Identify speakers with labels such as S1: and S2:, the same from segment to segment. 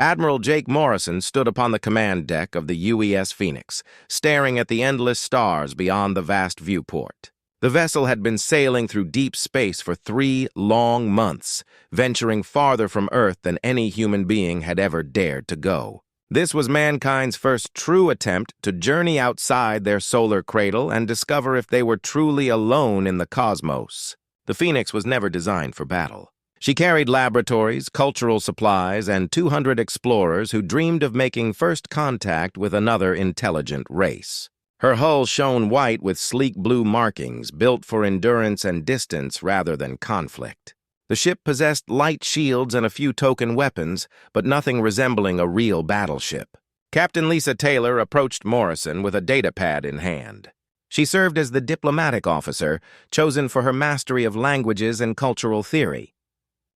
S1: Admiral Jake Morrison stood upon the command deck of the UES Phoenix, staring at the endless stars beyond the vast viewport. The vessel had been sailing through deep space for 3 long months, venturing farther from Earth than any human being had ever dared to go. This was mankind's first true attempt to journey outside their solar cradle and discover if they were truly alone in the cosmos. The Phoenix was never designed for battle. She carried laboratories, cultural supplies, and 200 explorers who dreamed of making first contact with another intelligent race. Her hull shone white with sleek blue markings, built for endurance and distance rather than conflict. The ship possessed light shields and a few token weapons, but nothing resembling a real battleship. Captain Lisa Taylor approached Morrison with a datapad in hand. She served as the diplomatic officer, chosen for her mastery of languages and cultural theory.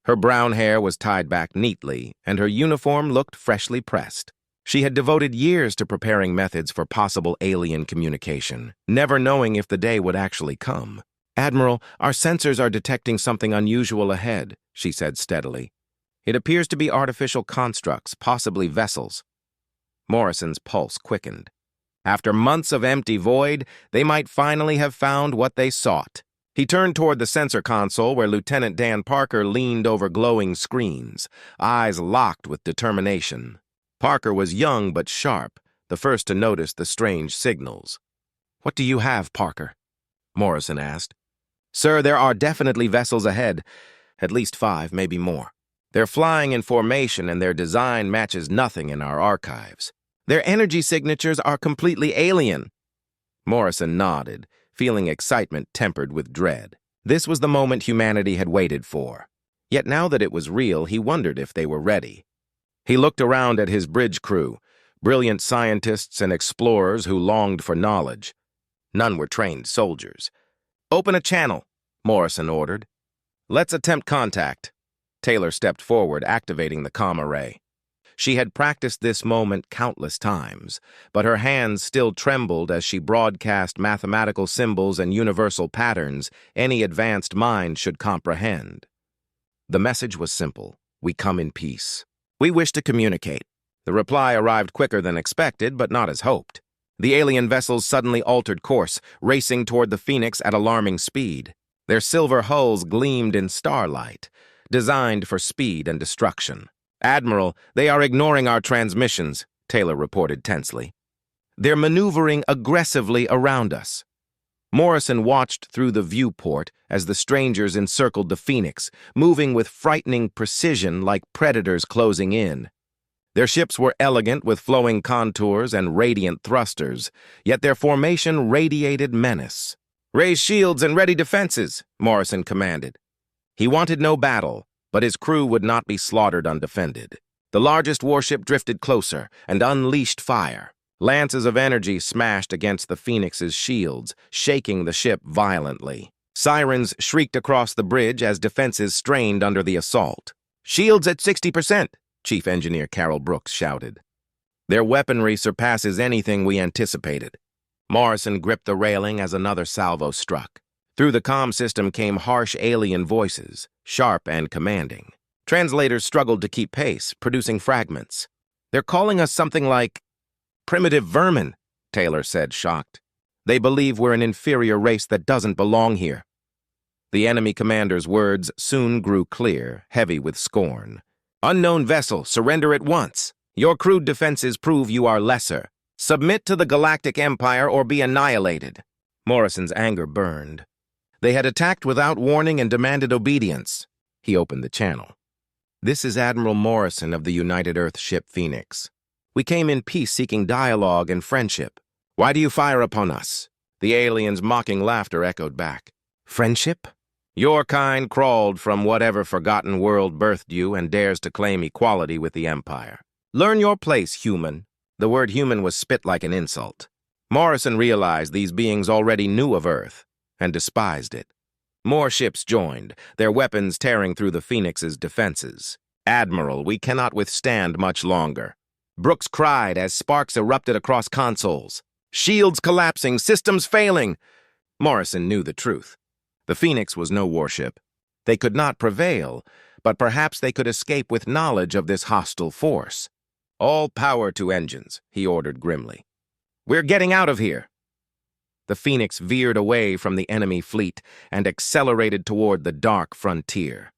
S1: Her brown hair was tied back neatly, and her uniform looked freshly pressed. She had devoted years to preparing methods for possible alien communication, never knowing if the day would actually come. "Admiral, our sensors are detecting something unusual ahead," she said steadily. "It appears to be artificial constructs, possibly vessels." Morrison's pulse quickened. After months of empty void, they might finally have found what they sought. He turned toward the sensor console where Lieutenant Dan Parker leaned over glowing screens, eyes locked with determination. Parker was young but sharp, the first to notice the strange signals. "What do you have, Parker?" Morrison asked. "Sir, there are definitely vessels ahead. At least 5, maybe more. They're flying in formation and their design matches nothing in our archives. Their energy signatures are completely alien." Morrison nodded, feeling excitement tempered with dread. This was the moment humanity had waited for. Yet now that it was real, he wondered if they were ready. He looked around at his bridge crew, brilliant scientists and explorers who longed for knowledge. None were trained soldiers. "Open a channel," Morrison ordered. "Let's attempt contact." Taylor stepped forward, activating the comm array. She had practiced this moment countless times, but her hands still trembled as she broadcast mathematical symbols and universal patterns any advanced mind should comprehend. The message was simple: "We come in peace. We wish to communicate." The reply arrived quicker than expected, but not as hoped. The alien vessels suddenly altered course, racing toward the Phoenix at alarming speed. Their silver hulls gleamed in starlight, designed for speed and destruction. "Admiral, they are ignoring our transmissions," Taylor reported tensely. "They're maneuvering aggressively around us." Morrison watched through the viewport as the strangers encircled the Phoenix, moving with frightening precision like predators closing in. Their ships were elegant with flowing contours and radiant thrusters, yet their formation radiated menace. "Raise shields and ready defenses," Morrison commanded. He wanted no battle, but his crew would not be slaughtered undefended. The largest warship drifted closer and unleashed fire. Lances of energy smashed against the Phoenix's shields, shaking the ship violently. Sirens shrieked across the bridge as defenses strained under the assault. "Shields at 60%, Chief Engineer Carol Brooks shouted. "Their weaponry surpasses anything we anticipated." Morrison gripped the railing as another salvo struck. Through the comm system came harsh alien voices, sharp and commanding. Translators struggled to keep pace, producing fragments. "They're calling us something like primitive vermin," Taylor said, shocked. "They believe we're an inferior race that doesn't belong here." The enemy commander's words soon grew clear, heavy with scorn. "Unknown vessel, surrender at once. Your crude defenses prove you are lesser. Submit to the Galactic Empire or be annihilated." Morrison's anger burned. They had attacked without warning and demanded obedience. He opened the channel. "This is Admiral Morrison of the United Earth ship Phoenix. We came in peace seeking dialogue and friendship. Why do you fire upon us?" The alien's mocking laughter echoed back. "Friendship? Your kind crawled from whatever forgotten world birthed you and dares to claim equality with the Empire. Learn your place, human." The word human was spit like an insult. Morrison realized these beings already knew of Earth and despised it. More ships joined, their weapons tearing through the Phoenix's defenses. "Admiral, we cannot withstand much longer." Brooks cried as sparks erupted across consoles. "Shields collapsing, systems failing." Morrison knew the truth. The Phoenix was no warship. They could not prevail, but perhaps they could escape with knowledge of this hostile force. "All power to engines," he ordered grimly. "We're getting out of here." The Phoenix veered away from the enemy fleet and accelerated toward the dark frontier.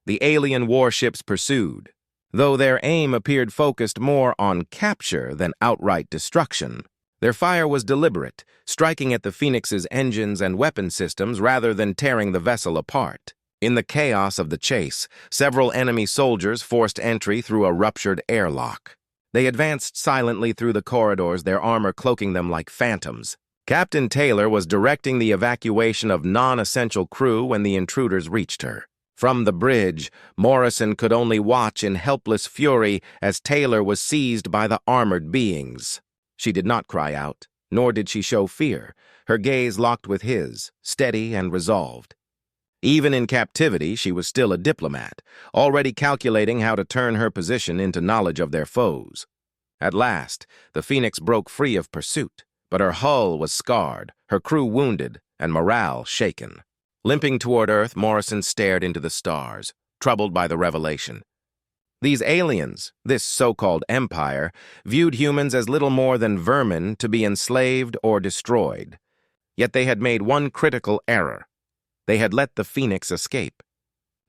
S1: The alien warships pursued, though their aim appeared focused more on capture than outright destruction. Their fire was deliberate, striking at the Phoenix's engines and weapon systems rather than tearing the vessel apart. In the chaos of the chase, several enemy soldiers forced entry through a ruptured airlock. They advanced silently through the corridors, their armor cloaking them like phantoms. Captain Taylor was directing the evacuation of non-essential crew when the intruders reached her. From the bridge, Morrison could only watch in helpless fury as Taylor was seized by the armored beings. She did not cry out, nor did she show fear, her gaze locked with his, steady and resolved. Even in captivity, she was still a diplomat, already calculating how to turn her position into knowledge of their foes. At last, the Phoenix broke free of pursuit, but her hull was scarred, her crew wounded, and morale shaken. Limping toward Earth, Morrison stared into the stars, troubled by the revelation. These aliens, this so-called empire, viewed humans as little more than vermin to be enslaved or destroyed. Yet they had made one critical error. They had let the Phoenix escape.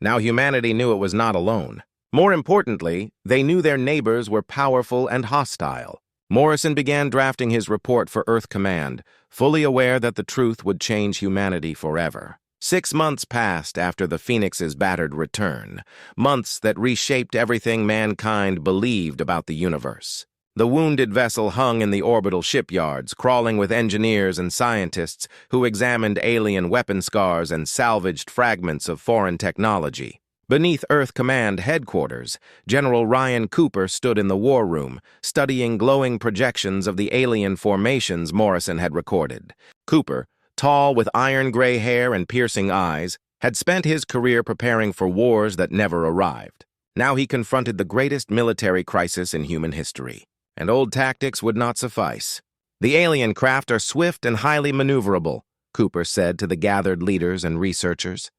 S1: Now humanity knew it was not alone. More importantly, they knew their neighbors were powerful and hostile. Morrison began drafting his report for Earth Command, fully aware that the truth would change humanity forever. 6 months passed after the Phoenix's battered return, months that reshaped everything mankind believed about the universe. The wounded vessel hung in the orbital shipyards, crawling with engineers and scientists who examined alien weapon scars and salvaged fragments of foreign technology. Beneath Earth Command headquarters, General Ryan Cooper stood in the war room, studying glowing projections of the alien formations Morrison had recorded. Cooper, tall with iron-gray hair and piercing eyes, had spent his career preparing for wars that never arrived. Now he confronted the greatest military crisis in human history, and old tactics would not suffice. "The alien craft are swift and highly maneuverable," Cooper said to the gathered leaders and researchers.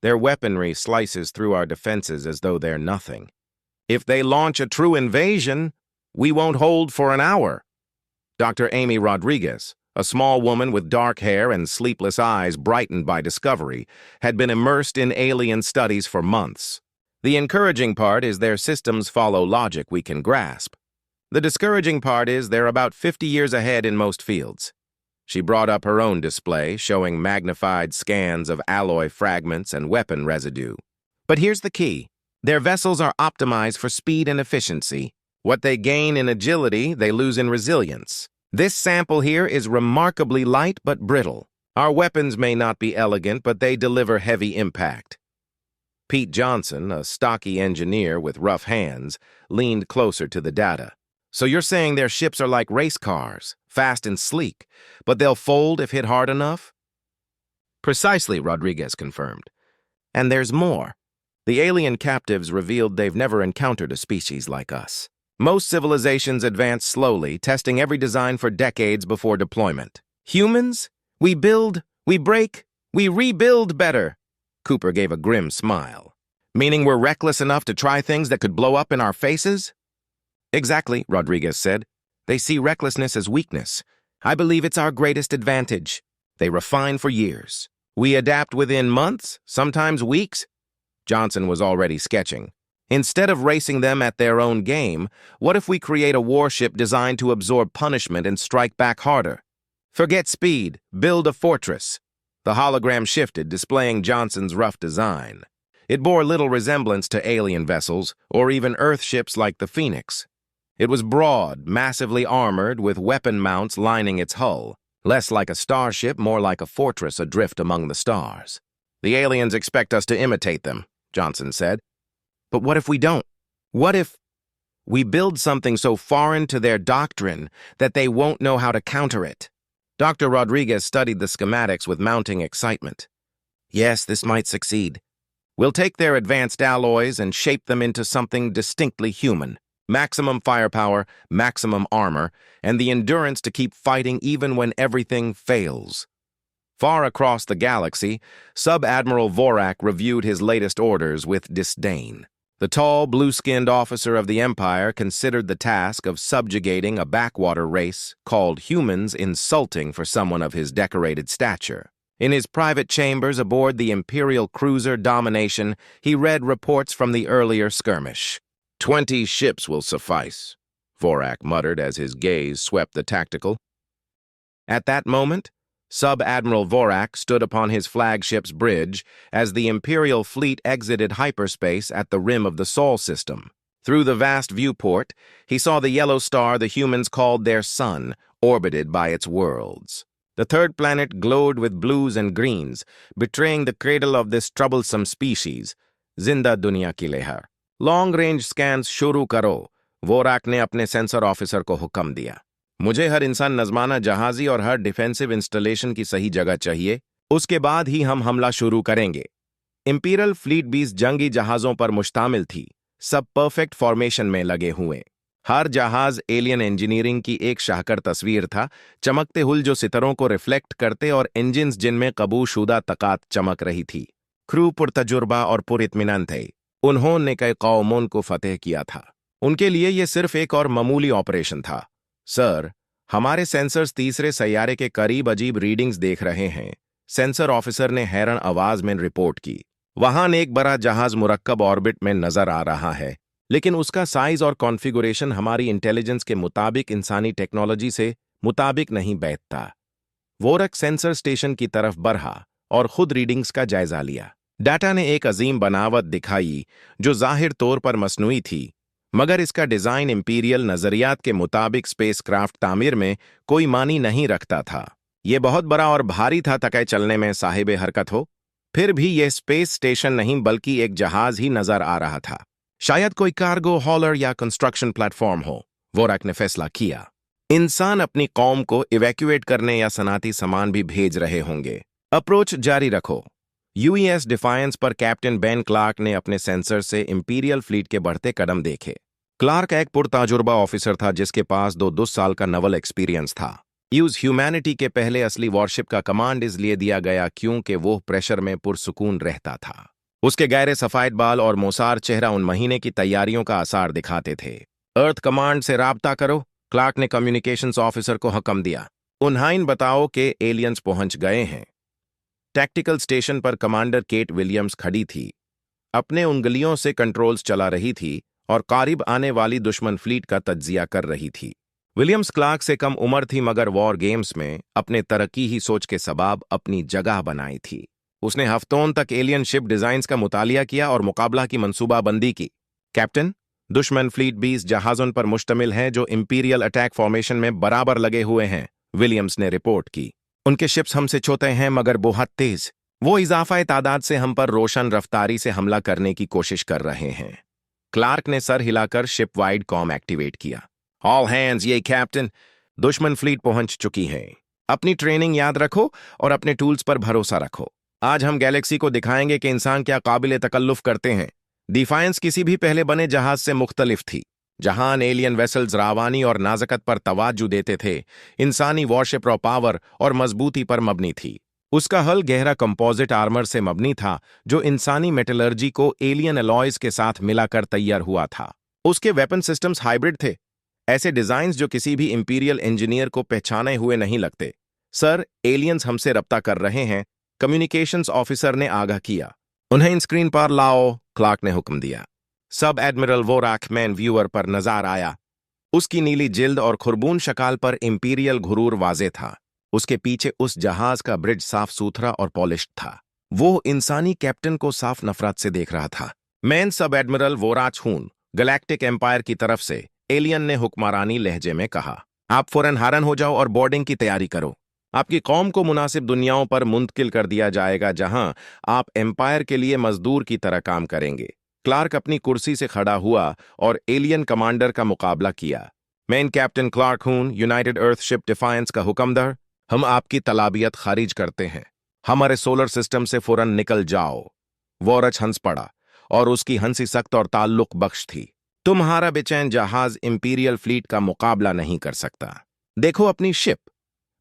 S1: "Their weaponry slices through our defenses as though they're nothing. If they launch a true invasion, we won't hold for an hour." Dr. Amy Rodriguez, a small woman with dark hair and sleepless eyes brightened by discovery, had been immersed in alien studies for months. "The encouraging part is their systems follow logic we can grasp. The discouraging part is they're about 50 years ahead in most fields." She brought up her own display, showing magnified scans of alloy fragments and weapon residue. "But here's the key. Their vessels are optimized for speed and efficiency. What they gain in agility, they lose in resilience. This sample here is remarkably light but brittle. Our weapons may not be elegant, but they deliver heavy impact." Pete Johnson, a stocky engineer with rough hands, leaned closer to the data. "So you're saying their ships are like race cars, fast and sleek, but they'll fold if hit hard enough?" "Precisely," Rodriguez confirmed. "And there's more. The alien captives revealed they've never encountered a species like us. Most civilizations advance slowly, testing every design for decades before deployment. Humans? We build, we break, we rebuild better." Cooper gave a grim smile. "Meaning we're reckless enough to try things that could blow up in our faces?" "Exactly," Rodriguez said. "They see recklessness as weakness. I believe it's our greatest advantage. They refine for years. We adapt within months, sometimes weeks." Johnson was already sketching. "Instead of racing them at their own game, what if we create a warship designed to absorb punishment and strike back harder? Forget speed, build a fortress." The hologram shifted, displaying Johnson's rough design. It bore little resemblance to alien vessels, or even Earth ships like the Phoenix. It was broad, massively armored, with weapon mounts lining its hull, less like a starship, more like a fortress adrift among the stars. "The aliens expect us to imitate them," Johnson said. "But what if we don't? What if we build something so foreign to their doctrine that they won't know how to counter it?" Dr. Rodriguez studied the schematics with mounting excitement. "Yes, this might succeed. We'll take their advanced alloys and shape them into something distinctly human. Maximum firepower, maximum armor, and the endurance to keep fighting even when everything fails." Far across the galaxy, Sub-Admiral Vorak reviewed his latest orders with disdain. The tall, blue-skinned officer of the Empire considered the task of subjugating a backwater race called humans insulting for someone of his decorated stature. In his private chambers aboard the Imperial cruiser Domination, he read reports from the earlier skirmish. 20 ships will suffice, Vorak muttered as his gaze swept the tactical. At that moment, Sub-Admiral Vorak stood upon his flagship's bridge as the Imperial fleet exited hyperspace at the rim of the Sol system. Through the vast viewport, he saw the yellow star the humans called their sun, orbited by its worlds. The third planet glowed with blues and greens, betraying the cradle of this troublesome species. Zinda दुनिया की लहर. Long range scans शुरू करो, वोराक ने अपने sensor officer को हुक्म दिया. मुझे हर इंसान नजमाना जहाजी और हर डिफेंसिव इंस्टॉलेशन की सही जगह चाहिए, उसके बाद ही हम हमला शुरू करेंगे. इंपीरियल फ्लीट 20 जंगी जहाजों पर मुश्तामिल थी, सब परफेक्ट फॉर्मेशन में लगे हुए. हर जहाज एलियन इंजीनियरिंग की एक शाहकार तस्वीर था, चमकते हुल जो सितारों को रिफ्लेक्ट करते और इंजिन्स जिनमें कबूशुदा तकात चमक रही थी. क्रू पुरतजुर्बा और पुरितमिनान थे. उन्होंने कई कौमों को फतेह किया था. उनके लिए यह सिर्फ एक और मामूली ऑपरेशन था. सर, हमारे सेंसर्स तीसरे सैयारे के करीब अजीब रीडिंग्स देख रहे हैं, सेंसर ऑफिसर ने हैरान आवाज में रिपोर्ट की. वहां एक बड़ा जहाज मुरक्कब ऑर्बिट में नजर आ रहा है, लेकिन उसका साइज और कॉन्फ़िगरेशन हमारी इंटेलिजेंस के मुताबिक इंसानी टेक्नोलॉजी से मुताबिक नहीं बैठता. वोरक सेंसर स्टेशन की तरफ बढ़ा और खुद रीडिंग्स का जायजा लिया. डाटा ने एक अजीम बनावट दिखाई जो जाहिर तौर पर मसनूई थी, मगर इसका डिजाइन इंपीरियल नजरियात के मुताबिक स्पेसक्राफ्ट तामीर में कोई मानी नहीं रखता था. यह बहुत बड़ा और भारी था ताकि चलने में साहिब हरकत हो. फिर भी यह स्पेस स्टेशन नहीं बल्कि एक जहाज ही नजर आ रहा था. शायद कोई कार्गो हॉलर या कंस्ट्रक्शन प्लेटफॉर्म हो, वोरक ने फैसला किया. इंसान अपनी कौम को इवैक्यूएट करने या सनाती सामान भी भेज रहे होंगे. अप्रोच जारी रखो. यूएस डिफायंस पर कैप्टन बेन क्लार्क ने अपने सेंसर से इंपीरियल फ्लीट के बढ़ते कदम देखे. क्लार्क एक पुरतजुर्बा ऑफिसर था जिसके पास 2 साल का नवल एक्सपीरियंस था. यूज ह्यूमैनिटी के पहले असली वॉरशिप का कमांड इसलिए दिया गया क्योंकि वो प्रेशर में पुरसुकून रहता था. उसके गहरे सफेद बाल और मोसार चेहरा उन महीने की तैयारियों का आसार दिखाते थे. अर्थ कमांड से राब्ता करो, क्लार्क ने कम्युनिकेशंस ऑफिसर को हुक्म दिया. उन्हें बताओ कि एलियंस पहुंच गए हैं. टैक्टिकल स्टेशन पर कमांडर केट विलियम्स खड़ी थी. अपने उंगलियों से कंट्रोल्स चला रही थी और करीब आने वाली दुश्मन फ्लीट का तज्जिया कर रही थी. विलियम्स क्लार्क से कम उम्र थी मगर वॉर गेम्स में अपने तरक्की ही सोच के सबब अपनी जगह बनाई थी. उसने हफ्तों तक एलियन शिप डिजाइन्स का मुतालिया किया और मुकाबला की मंसूबाबंदी की. कैप्टन, दुश्मन फ्लीट 20 जहाजों पर मुश्तमिल है जो इंपीरियल अटैक फॉर्मेशन में बराबर लगे हुए हैं, विलियम्स ने रिपोर्ट की. उनके शिप्स हमसे छोटे हैं मगर बहुत तेज. वो इजाफा तादाद से हम पर रोशन रफ्तारी से हमला करने की कोशिश कर रहे हैं. क्लार्क ने सर हिलाकर शिप वाइड कॉम एक्टिवेट किया. ऑल हैंड्स, ये कैप्टन, दुश्मन फ्लीट पहुंच चुकी है. अपनी ट्रेनिंग याद रखो और अपने टूल्स पर भरोसा रखो. आज हम गैलेक्सी को दिखाएंगे कि इंसान क्या काबिल तकल्लुफ करते हैं. डिफायंस किसी भी पहले बने जहाज से मुख्तलिफ थी. जहां एलियन वेसल्स रावानी और नाजकत पर तवाज्जु देते थे, इंसानी वॉरशिप रॉ पावर और मजबूती पर मबनी थी. उसका हल गहरा कंपोजिट आर्मर से मबनी था जो इंसानी मेटलर्जी को एलियन अलॉयज के साथ मिलाकर तैयार हुआ था. उसके वेपन सिस्टम्स हाइब्रिड थे, ऐसे डिजाइन्स जो किसी भी इंपीरियल इंजीनियर को पहचाने हुए नहीं लगते. सर, एलियंस हमसे रब्ता कर रहे हैं, कम्युनिकेशंस ऑफिसर ने आगाह किया. उन्हें स्क्रीन पर लाओ, क्लार्क ने हुक्म दिया. सब एडमिरल वोराक मैन व्यूअर पर नजर आया. उसकी नीली जिल्द और खुरबून शकाल पर इंपीरियल घुरूर वाजे था. उसके पीछे उस जहाज का ब्रिज साफ सुथरा और पॉलिश्ड था. वो इंसानी कैप्टन को साफ नफरत से देख रहा था. मैन सब एडमिरल वोराच हून, गैलेक्टिक एम्पायर की तरफ से, एलियन ने हुक्मरानी लहजे में कहा. आप फौरन हारन हो जाओ और बोर्डिंग की तैयारी करो. आपकी कौम को मुनासिब दुनियाओं पर मुंतकिल कर दिया जाएगा जहां आप एम्पायर के लिए मजदूर की तरह काम करेंगे. क्लार्क अपनी कुर्सी से खड़ा हुआ और एलियन कमांडर का मुकाबला किया. मेन कैप्टन क्लार्क हून, यूनाइटेड अर्थ शिप डिफायंस का हुक्मदार, हम आपकी तलाबियत खारिज करते हैं. हमारे सोलर सिस्टम से फौरन निकल जाओ. वॉरच हंस पड़ा और उसकी हंसी सख्त और ताल्लुक बख्श थी. तुम्हारा बेचैन जहाज इंपीरियल फ्लीट का मुकाबला नहीं कर सकता. देखो अपनी शिप.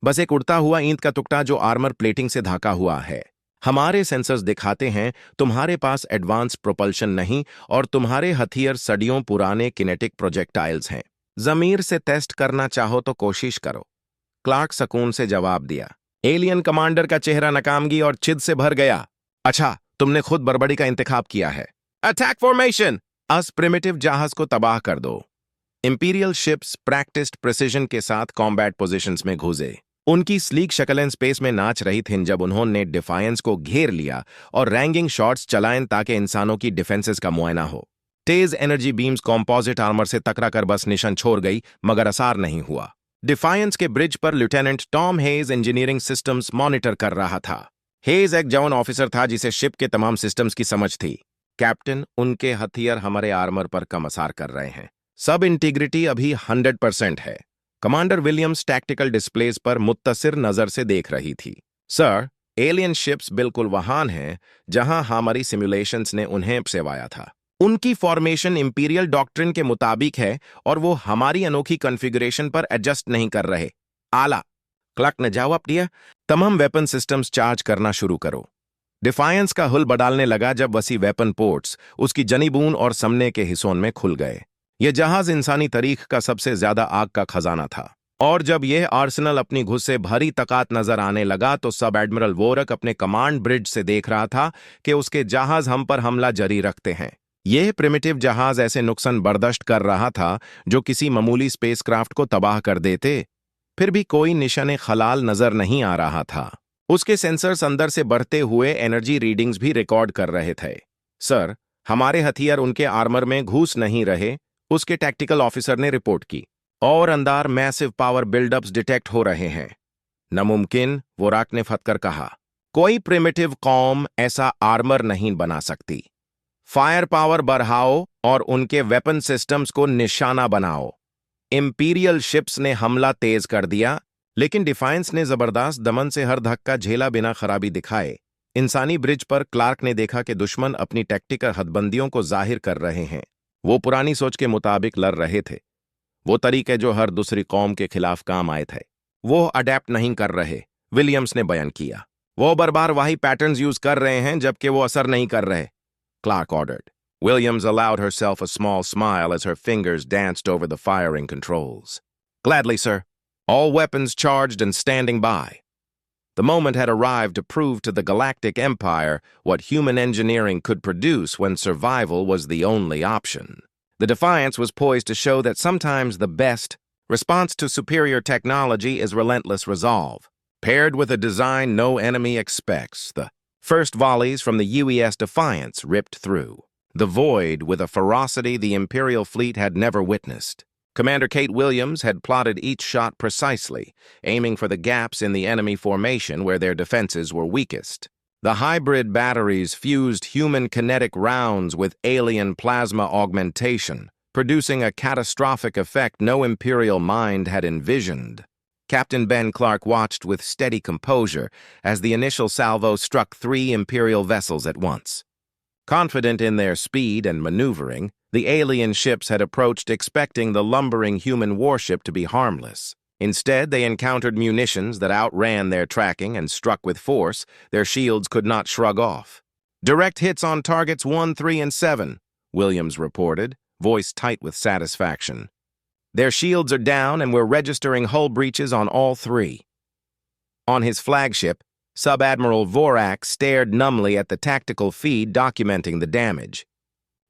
S1: बस एक उड़ता हुआ ईंट का टुकड़ा जो आर्मर प्लेटिंग से ढका हुआ है। हमारे सेंसर्स दिखाते हैं तुम्हारे पास एडवांस प्रोपल्शन नहीं और तुम्हारे हथियार सदियों पुराने किनेटिक प्रोजेक्टाइल्स हैं। जमीर से टेस्ट करना चाहो तो कोशिश करो। क्लार्क सुकून से जवाब दिया। एलियन कमांडर का चेहरा नाकामगी और चिद से भर गया। अच्छा, तुमने खुद बड़बड़ी का इंतखाब किया है। Attack formation! अस प्रिमिटिव जहाज को तबाह कर दो। इंपीरियल शिप्स प्रैक्टिस्ड प्रिसिजन के साथ कॉम्बैट पोजीशंस में घुसे। उनकी स्लीक शक्लें स्पेस में नाच रही थीं जब उन्होंने डिफायंस को घेर लिया और रैंगिंग शॉट्स चलाएं ताकि इंसानों की डिफेंसेस का मुआयना हो। तेज एनर्जी बीम्स कॉम्पोजिट आर्मर से टकरा कर बस निशान छोड़ गई, मगर असर नहीं हुआ। डिफायंस के ब्रिज पर lieutenant Tom hedge engineering systems monitor कर रहा था। हेज एक जवान ऑफिसर था जिसे शिप के तमाम सिस्टम्स की समझ थी। कैप्टन, उनके हथियार हमारे आर्मर पर कम असर कर रहे हैं। सब इंटीग्रिटी अभी 100% है। कमांडर विलियम्स टैक्टिकल डिस्प्लेस पर मुत्तसिर नजर से देख रही थी। सर, एलियन शिप्स बिल्कुल वहां हैं जहां हमारी सिमुलेशंस ने उन्हें सेवाया था। उनकी फॉर्मेशन इंपीरियल डॉक्ट्रिन के मुताबिक है और वो हमारी अनोखी कॉन्फ़िगरेशन पर एडजस्ट नहीं कर रहे। आला। क्लर्क ने जवाब दिया। तमाम वेपन सिस्टम्स चार्ज करना शुरू करो। डिफायंस का हुल बडालने लगा जब वसी वेपन पोर्ट्स उसकी जनीबून और सामने के हिस्सों में खुल गए। यह जहाज इंसानी तारीख का सबसे ज्यादा आग का खजाना था, और जब यह आर्सेनल अपनी घुस से भरी तकात नजर आने लगा तो सब एडमिरल वोरक अपने कमांड ब्रिज से देख रहा था कि उसके जहाज हम पर हमला जारी रखते हैं। यह प्रिमिटिव जहाज ऐसे नुकसान बर्दाश्त कर रहा था जो किसी मामूली स्पेसक्राफ्ट को तबाह कर देते। फिर भी कोई निशाने खलाल नजर नहीं आ रहा था। उसके सेंसर्स अंदर से बढ़ते हुए एनर्जी रीडिंग्स भी रिकॉर्ड कर रहे थे। सर, हमारे हथियार उनके आर्मर में घुस नहीं रहे, उसके टैक्टिकल ऑफिसर ने रिपोर्ट की। और अंदर मैसिव पावर बिल्डअप्स डिटेक्ट हो रहे हैं। नामुमकिन, वोराक ने फटकर कहा। कोई प्रिमिटिव कौम ऐसा आर्मर नहीं बना सकती। फायर पावर बढ़ाओ और उनके वेपन सिस्टम्स को निशाना बनाओ। इंपीरियल शिप्स ने हमला तेज कर दिया, लेकिन डिफायंस ने जबरदस्त दमन से हर धक्का झेला बिना खराबी दिखाए। इंसानी ब्रिज पर क्लार्क ने देखा कि दुश्मन अपनी टैक्टिकल हदबंदियों को जाहिर कर रहे हैं। वो पुरानी सोच के मुताबिक लड़ रहे थे। वो तरीके जो हर दूसरी कौम के खिलाफ काम आए थे, वो अडेप्ट नहीं कर रहे, विलियम्स ने बयान किया। वो बार-बार वही पैटर्न्स यूज कर रहे हैं जबकि वो असर नहीं कर रहे, Clark ordered. Williams allowed herself a small smile as her fingers danced over the firing controls. Gladly, sir. All weapons charged and standing by. The moment had arrived to prove to the Galactic Empire what human engineering could produce when survival was the only option. The Defiance was poised to show that sometimes the best response to superior technology is relentless resolve, paired with a design no enemy expects. The first volleys from the UES Defiance ripped through the void with a ferocity the Imperial fleet had never witnessed. Commander Kate Williams had plotted each shot precisely, aiming for the gaps in the enemy formation where their defenses were weakest. The hybrid batteries fused human kinetic rounds with alien plasma augmentation, producing a catastrophic effect no Imperial mind had envisioned. Captain Ben Clark watched with steady composure as the initial salvo struck 3 Imperial vessels at once. Confident in their speed and maneuvering, the alien ships had approached expecting the lumbering human warship to be harmless. Instead, they encountered munitions that outran their tracking and struck with force their shields could not shrug off. Direct hits on targets 1, 3, and 7, Williams reported, voice tight with satisfaction. Their shields are down and we're registering hull breaches on all 3. On his flagship, Sub-Admiral Vorak stared numbly at the tactical feed documenting the damage.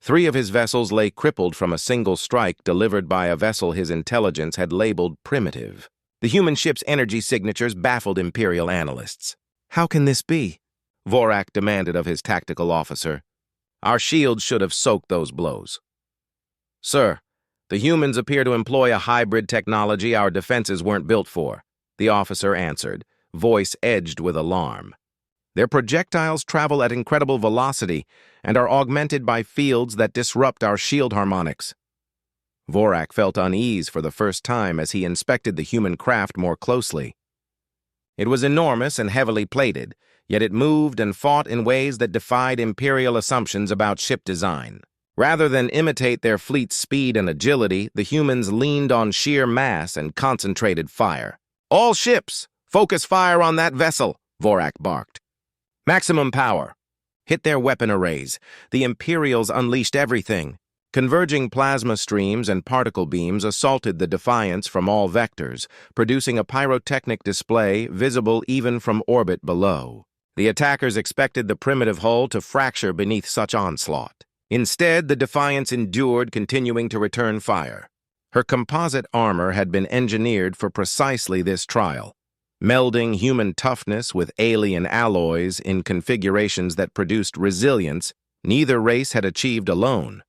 S1: 3 of his vessels lay crippled from a single strike delivered by a vessel his intelligence had labeled primitive. The human ship's energy signatures baffled Imperial analysts. How can this be? Vorak demanded of his tactical officer. Our shields should have soaked those blows. Sir, the humans appear to employ a hybrid technology our defenses weren't built for, the officer answered, voice edged with alarm. Their projectiles travel at incredible velocity and are augmented by fields that disrupt our shield harmonics. Vorak felt unease for the first time as he inspected the human craft more closely. It was enormous and heavily plated, yet it moved and fought in ways that defied Imperial assumptions about ship design. Rather than imitate their fleet's speed and agility, the humans leaned on sheer mass and concentrated fire. All ships, Focus fire on that vessel, Vorak barked. Maximum power. Hit their weapon arrays. The Imperials unleashed everything. Converging plasma streams and particle beams assaulted the Defiance from all vectors, producing a pyrotechnic display visible even from orbit below. The attackers expected the primitive hull to fracture beneath such onslaught. Instead, the Defiance endured, continuing to return fire. Her composite armor had been engineered for precisely this trial, melding human toughness with alien alloys in configurations that produced resilience neither race had achieved alone.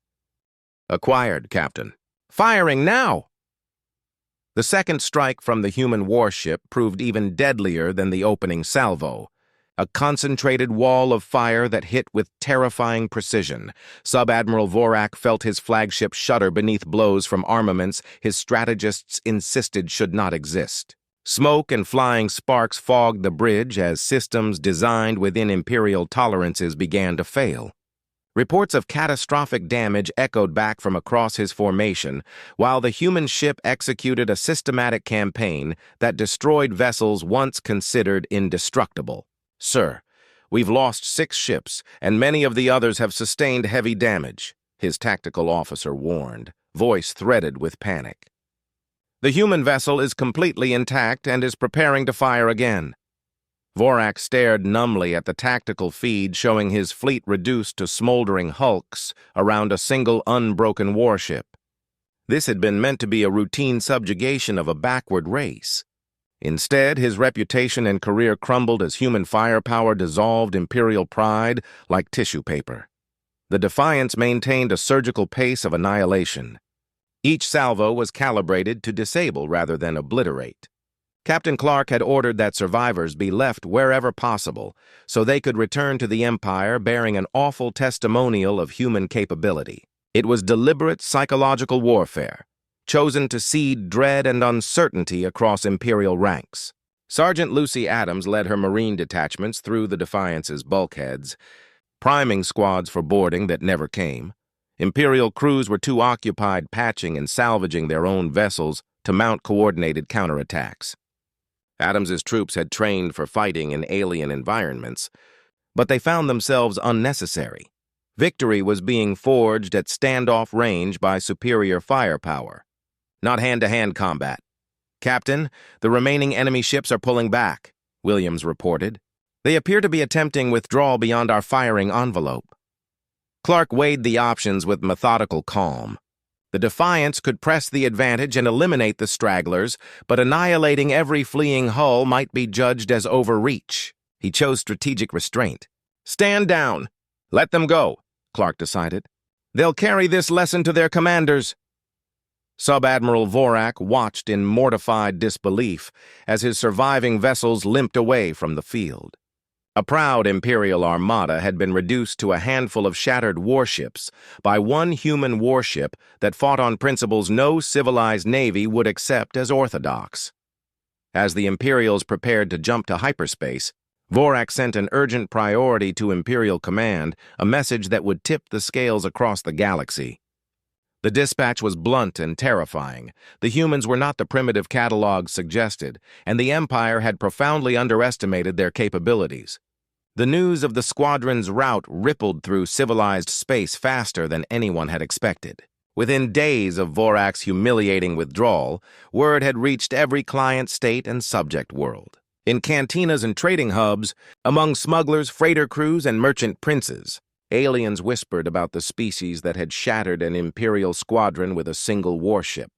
S1: Acquired, Captain. Firing now! The second strike from the human warship proved even deadlier than the opening salvo. A concentrated wall of fire that hit with terrifying precision. Sub-Admiral Vorak felt his flagship shudder beneath blows from armaments his strategists insisted should not exist. Smoke and flying sparks fogged the bridge as systems designed within Imperial tolerances began to fail. Reports of catastrophic damage echoed back from across his formation, while the human ship executed a systematic campaign that destroyed vessels once considered indestructible. Sir, we've lost 6 ships, and many of the others have sustained heavy damage, his tactical officer warned, voice threaded with panic. The human vessel is completely intact and is preparing to fire again. Vorak stared numbly at the tactical feed showing his fleet reduced to smoldering hulks around a single unbroken warship. This had been meant to be a routine subjugation of a backward race. Instead, his reputation and career crumbled as human firepower dissolved Imperial pride like tissue paper. The Defiance maintained a surgical pace of annihilation. Each salvo was calibrated to disable rather than obliterate. Captain Clark had ordered that survivors be left wherever possible so they could return to the Empire bearing an awful testimonial of human capability. It was deliberate psychological warfare, chosen to seed dread and uncertainty across Imperial ranks. Sergeant Lucy Adams led her Marine detachments through the Defiance's bulkheads, priming squads for boarding that never came. Imperial crews were too occupied patching and salvaging their own vessels to mount coordinated counterattacks. Adams's troops had trained for fighting in alien environments, but they found themselves unnecessary. Victory was being forged at standoff range by superior firepower, not hand-to-hand combat. Captain, the remaining enemy ships are pulling back, Williams reported. They appear to be attempting withdrawal beyond our firing envelope. Clark weighed the options with methodical calm. The Defiance could press the advantage and eliminate the stragglers, but annihilating every fleeing hull might be judged as overreach. He chose strategic restraint. Stand down. Let them go, Clark decided. They'll carry this lesson to their commanders. Sub-Admiral Vorak watched in mortified disbelief as his surviving vessels limped away from the field. A proud Imperial armada had been reduced to a handful of shattered warships by one human warship that fought on principles no civilized navy would accept as orthodox. As the Imperials prepared to jump to hyperspace, Vorak sent an urgent priority to Imperial Command, a message that would tip the scales across the galaxy. The dispatch was blunt and terrifying. The humans were not the primitive catalogue suggested, and the Empire had profoundly underestimated their capabilities. The news of the squadron's rout rippled through civilized space faster than anyone had expected. Within days of Vorak's humiliating withdrawal, word had reached every client state and subject world. In cantinas and trading hubs, among smugglers, freighter crews, and merchant princes, aliens whispered about the species that had shattered an Imperial squadron with a single warship.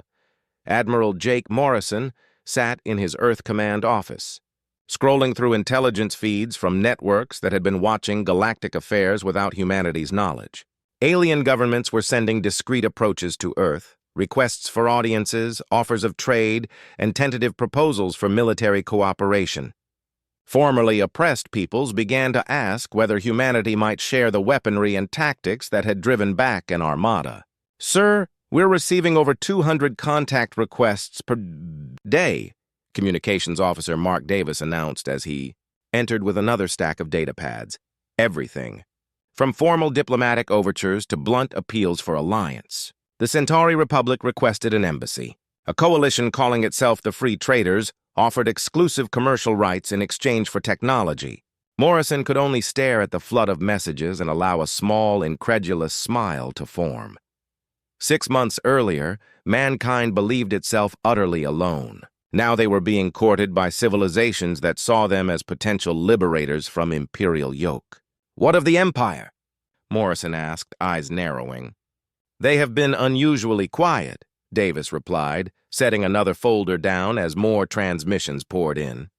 S1: Admiral Jake Morrison sat in his Earth Command office, scrolling through intelligence feeds from networks that had been watching galactic affairs without humanity's knowledge. Alien governments were sending discreet approaches to Earth, requests for audiences, offers of trade, and tentative proposals for military cooperation. Formerly oppressed peoples began to ask whether humanity might share the weaponry and tactics that had driven back an armada. Sir, we're receiving over 200 contact requests per day, Communications Officer Mark Davis announced as he entered with another stack of data pads. Everything, from formal diplomatic overtures to blunt appeals for alliance. The Centauri Republic requested an embassy. A coalition calling itself the Free Traders offered exclusive commercial rights in exchange for technology. Morrison could only stare at the flood of messages and allow a small, incredulous smile to form. 6 months earlier, mankind believed itself utterly alone. Now they were being courted by civilizations that saw them as potential liberators from imperial yoke. "What of the Empire?" Morrison asked, eyes narrowing. "They have been unusually quiet," Davis replied, setting another folder down as more transmissions poured in.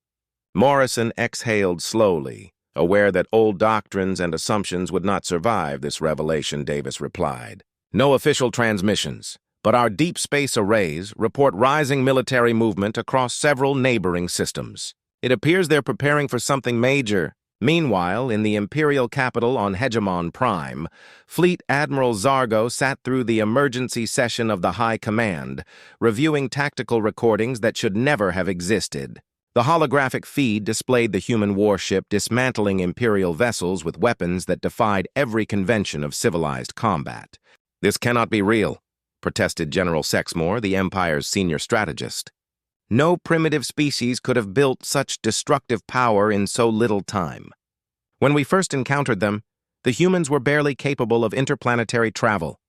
S1: Morrison exhaled slowly, aware that old doctrines and assumptions would not survive this revelation. Davis replied, "No official transmissions, but our deep space arrays report rising military movement across several neighboring systems. It appears they're preparing for something major." Meanwhile, in the Imperial capital on Hegemon Prime, Fleet Admiral Zargo sat through the emergency session of the High Command, reviewing tactical recordings that should never have existed. The holographic feed displayed the human warship dismantling Imperial vessels with weapons that defied every convention of civilized combat. "This cannot be real," protested General Sexmore, the Empire's senior strategist. "No primitive species could have built such destructive power in so little time. When we first encountered them, the humans were barely capable of interplanetary travel."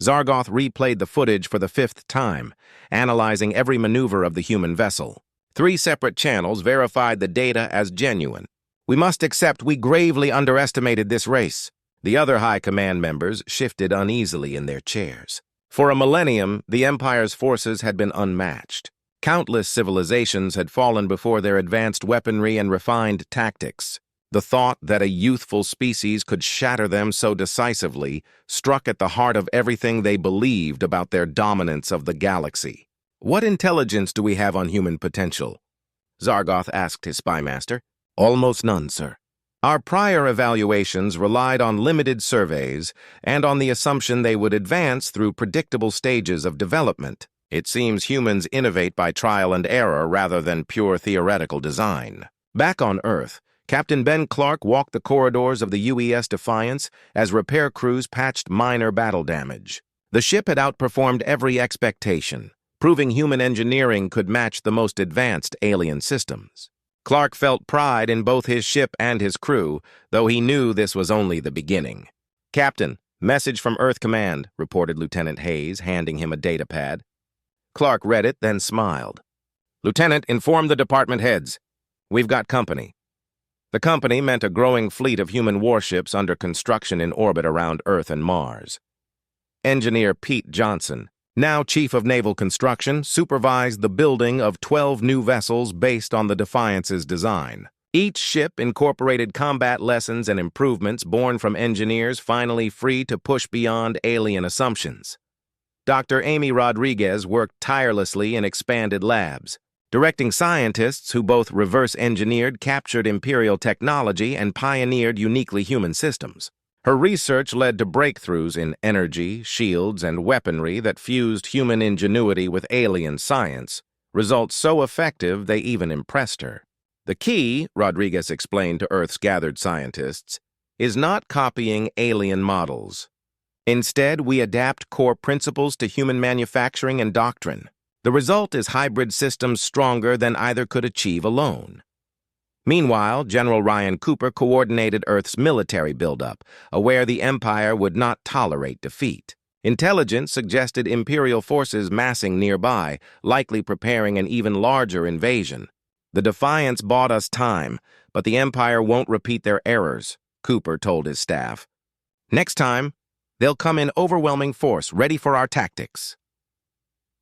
S1: Zargoth replayed the footage for the 5th time, analyzing every maneuver of the human vessel. 3 separate channels verified the data as genuine. "We must accept we gravely underestimated this race." The other High Command members shifted uneasily in their chairs. For a millennium, the Empire's forces had been unmatched. Countless civilizations had fallen before their advanced weaponry and refined tactics. The thought that a youthful species could shatter them so decisively struck at the heart of everything they believed about their dominance of the galaxy. "What intelligence do we have on human potential?" Zargoth asked his spymaster. "Almost none, sir. Our prior evaluations relied on limited surveys and on the assumption they would advance through predictable stages of development. It seems humans innovate by trial and error rather than pure theoretical design." Back on Earth, Captain Ben Clark walked the corridors of the UES Defiance as repair crews patched minor battle damage. The ship had outperformed every expectation, proving human engineering could match the most advanced alien systems. Clark felt pride in both his ship and his crew, though he knew this was only the beginning. "Captain, message from Earth Command," reported Lieutenant Hayes, handing him a datapad. Clark read it, then smiled. "Lieutenant, inform the department heads. We've got company." The company meant a growing fleet of human warships under construction in orbit around Earth and Mars. Engineer Pete Johnson, now Chief of Naval Construction, supervised the building of 12 new vessels based on the Defiance's design. Each ship incorporated combat lessons and improvements born from engineers finally free to push beyond alien assumptions. Dr. Amy Rodriguez worked tirelessly in expanded labs, directing scientists who both reverse-engineered captured Imperial technology and pioneered uniquely human systems. Her research led to breakthroughs in energy, shields, and weaponry that fused human ingenuity with alien science, results so effective they even impressed her. "The key," Rodriguez explained to Earth's gathered scientists, "is not copying alien models. Instead, we adapt core principles to human manufacturing and doctrine. The result is hybrid systems stronger than either could achieve alone." Meanwhile, General Ryan Cooper coordinated Earth's military buildup, aware the Empire would not tolerate defeat. Intelligence suggested Imperial forces massing nearby, likely preparing an even larger invasion. "The Defiance bought us time, but the Empire won't repeat their errors," Cooper told his staff. "Next time, they'll come in overwhelming force, ready for our tactics."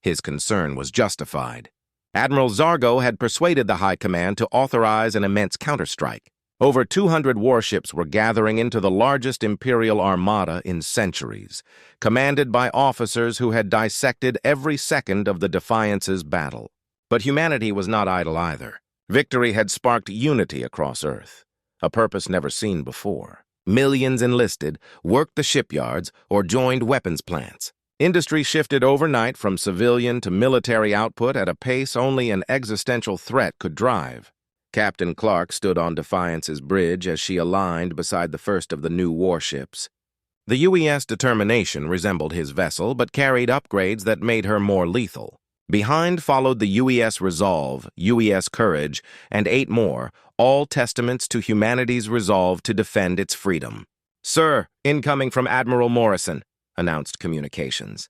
S1: His concern was justified. Admiral Zargo had persuaded the High Command to authorize an immense counterstrike. Over 200 warships were gathering into the largest Imperial armada in centuries, commanded by officers who had dissected every second of the Defiance's battle. But humanity was not idle either. Victory had sparked unity across Earth, a purpose never seen before. Millions enlisted, worked the shipyards, or joined weapons plants. Industry shifted overnight from civilian to military output at a pace only an existential threat could drive. Captain Clark stood on Defiance's bridge as she aligned beside the first of the new warships. The UES Determination resembled his vessel, but carried upgrades that made her more lethal. Behind followed the UES Resolve, UES Courage, and 8 more, all testaments to humanity's resolve to defend its freedom. "Sir, incoming from Admiral Morrison," announced communications.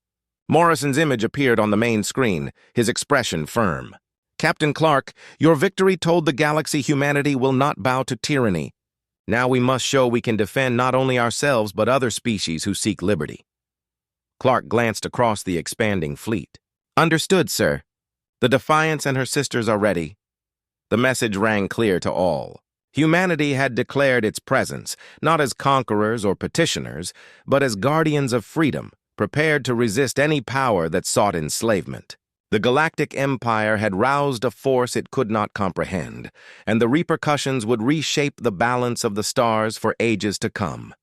S1: Morrison's image appeared on the main screen, his expression firm. "Captain Clark, your victory told the galaxy humanity will not bow to tyranny. Now we must show we can defend not only ourselves but other species who seek liberty." Clark glanced across the expanding fleet. "Understood, sir. The Defiance and her sisters are ready." The message rang clear to all. Humanity had declared its presence, not as conquerors or petitioners, but as guardians of freedom, prepared to resist any power that sought enslavement. The Galactic Empire had roused a force it could not comprehend, and the repercussions would reshape the balance of the stars for ages to come.